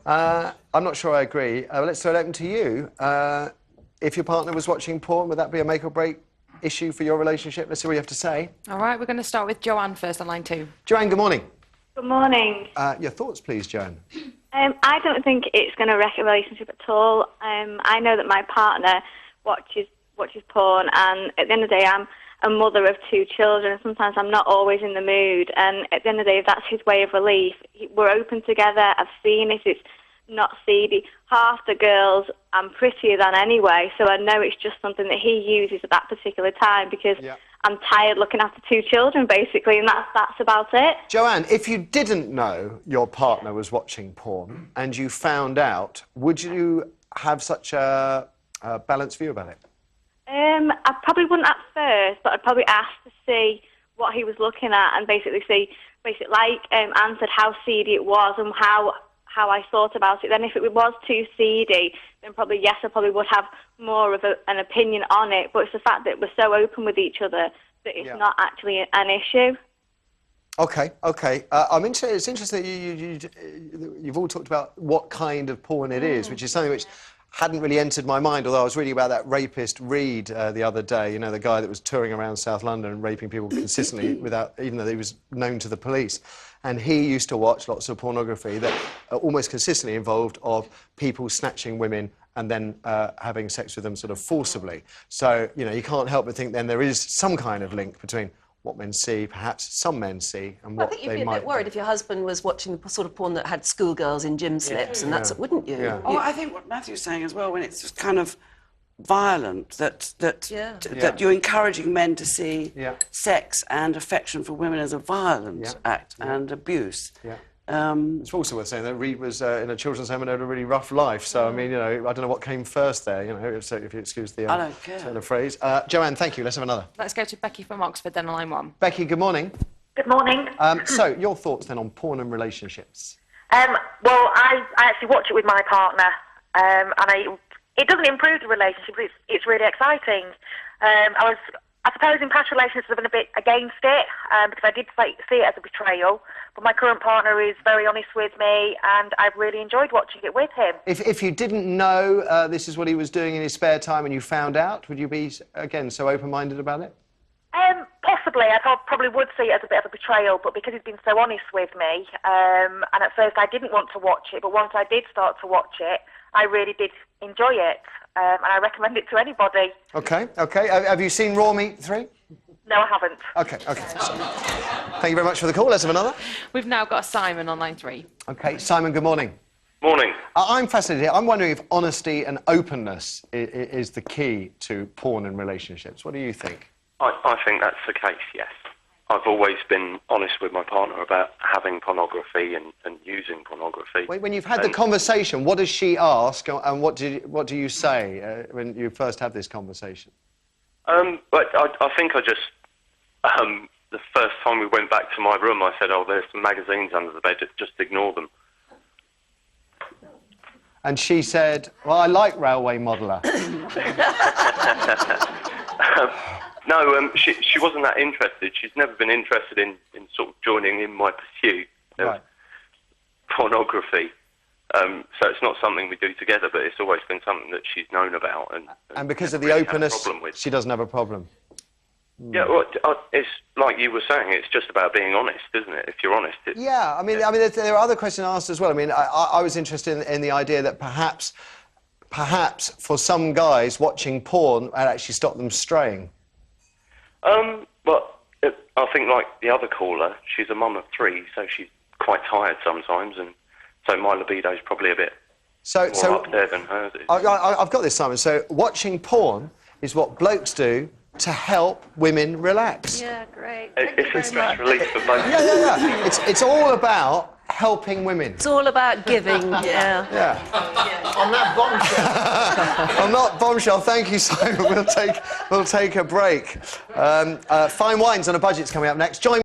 I'm not sure I agree. Let's throw it open to you. If your partner was watching porn, would that be a make or break issue for your relationship? Let's see what you have to say. All right, we're going to start with Joanne first on line 2. Joanne, good morning. Good morning. Your thoughts, please, Joanne. I don't think it's going to wreck a relationship at all. I know that my partner watches porn, and at the end of the day, I'm a mother of 2 children, and sometimes I'm not always in the mood. And at the end of the day, if that's his way of relief, we're open together. I've seen it. It's not seedy. Half the girls I'm prettier than anyway, so I know it's just something that he uses at that particular time because I'm tired looking after 2 children, basically, and that's about it. Joanne, if you didn't know your partner was watching porn and you found out, would you have such a balanced view about it? I probably wouldn't at first, but I'd probably ask to see what he was looking at and basically see, like Anne said, how seedy it was and how I thought about it. Then if it was too seedy, then probably, yes, I probably would have more of an opinion on it. But it's the fact that we're so open with each other that it's not actually an issue. Okay. It's interesting that you've all talked about what kind of porn it is, which is something which hadn't really entered my mind, although I was reading about that rapist Reed the other day, you know, the guy that was touring around South London and raping people consistently even though he was known to the police. And he used to watch lots of pornography that almost consistently involved of people snatching women and then having sex with them sort of forcibly. So, you know, you can't help but think then there is some kind of link between what men see, perhaps some men see, and what they might... I think you'd be a bit worried if your husband was watching the sort of porn that had schoolgirls in gym slips, and that's... wouldn't you? Yeah. Oh, I think what Matthew's saying as well, when it's just kind of violent, that you're encouraging men to see sex and affection for women as a violent act and abuse. It's also worth saying that Reed was in a children's home and had a really rough life. So, I mean, you know, I don't know what came first there, you know, if you excuse the turn of phrase. Joanne, thank you. Let's have another. Let's go to Becky from Oxford, then on line 1. Becky, good morning. Good morning. So, your thoughts then on porn and relationships? Well, I actually watch it with my partner, and it doesn't improve the relationship, but it's really exciting. I suppose in past relationships I've been a bit against it, because I did see it as a betrayal, but my current partner is very honest with me, and I've really enjoyed watching it with him. If you didn't know this is what he was doing in his spare time and you found out, would you be, again, so open-minded about it? Possibly. I probably would see it as a bit of a betrayal, but because he's been so honest with me, and at first I didn't want to watch it, but once I did start to watch it, I really did enjoy it, and I recommend it to anybody. OK. Have you seen Raw Meat 3? No, I haven't. OK. Thank you very much for the call. Let's have another. We've now got Simon on line 3. OK, Simon, good morning. Morning. I'm fascinated here. I'm wondering if honesty and openness is the key to porn and relationships. What do you think? I think that's the case, yes. I've always been honest with my partner about having pornography and using pornography. When you've had the conversation, what does she ask and what do you say when you first have this conversation? But I think the first time we went back to my room, I said, oh, there's some magazines under the bed, just ignore them. And she said, well, I like Railway Modeller. No, she wasn't that interested. She's never been interested in sort of joining in my pursuit of pornography. So it's not something we do together, but it's always been something that she's known about. And because of the openness, she doesn't have a problem? Yeah, well, it's like you were saying, it's just about being honest, isn't it? If you're honest. Yeah, I mean, there are other questions asked as well. I mean, I was interested in the idea that perhaps for some guys, watching porn had actually stopped them straying. Well, I think like the other caller, she's a mum of 3, so she's quite tired sometimes, and so my libido's probably a bit more up there than hers is. I've got this, Simon. So watching porn is what blokes do to help women relax. Yeah, great. It's a stress relief for both. Yeah. It's all about helping women. It's all about giving, yeah. On that bombshell. On that bombshell, thank you, Simon. We'll take a break. Fine Wines on a Budget's coming up next. Join